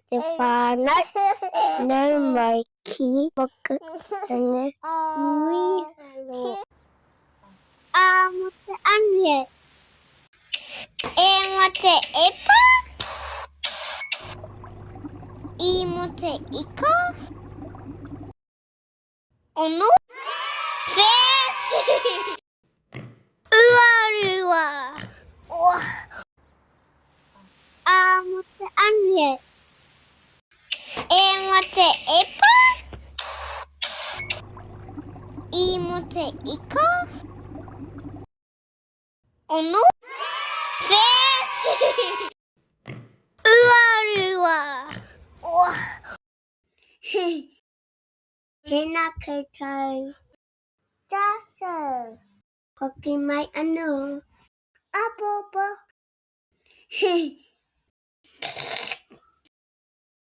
Te whānau, nau mai ki Mokopuna, miho. Mo te anuhe. Mo te epa. Mo te ika. Ono. Whēti. Uarua. Mo te anuhe. Mo te epa. Mo te ika. Ono. Whēti. Uarua. Hena koutou. Tātou. Hoki mai anō. Apapa.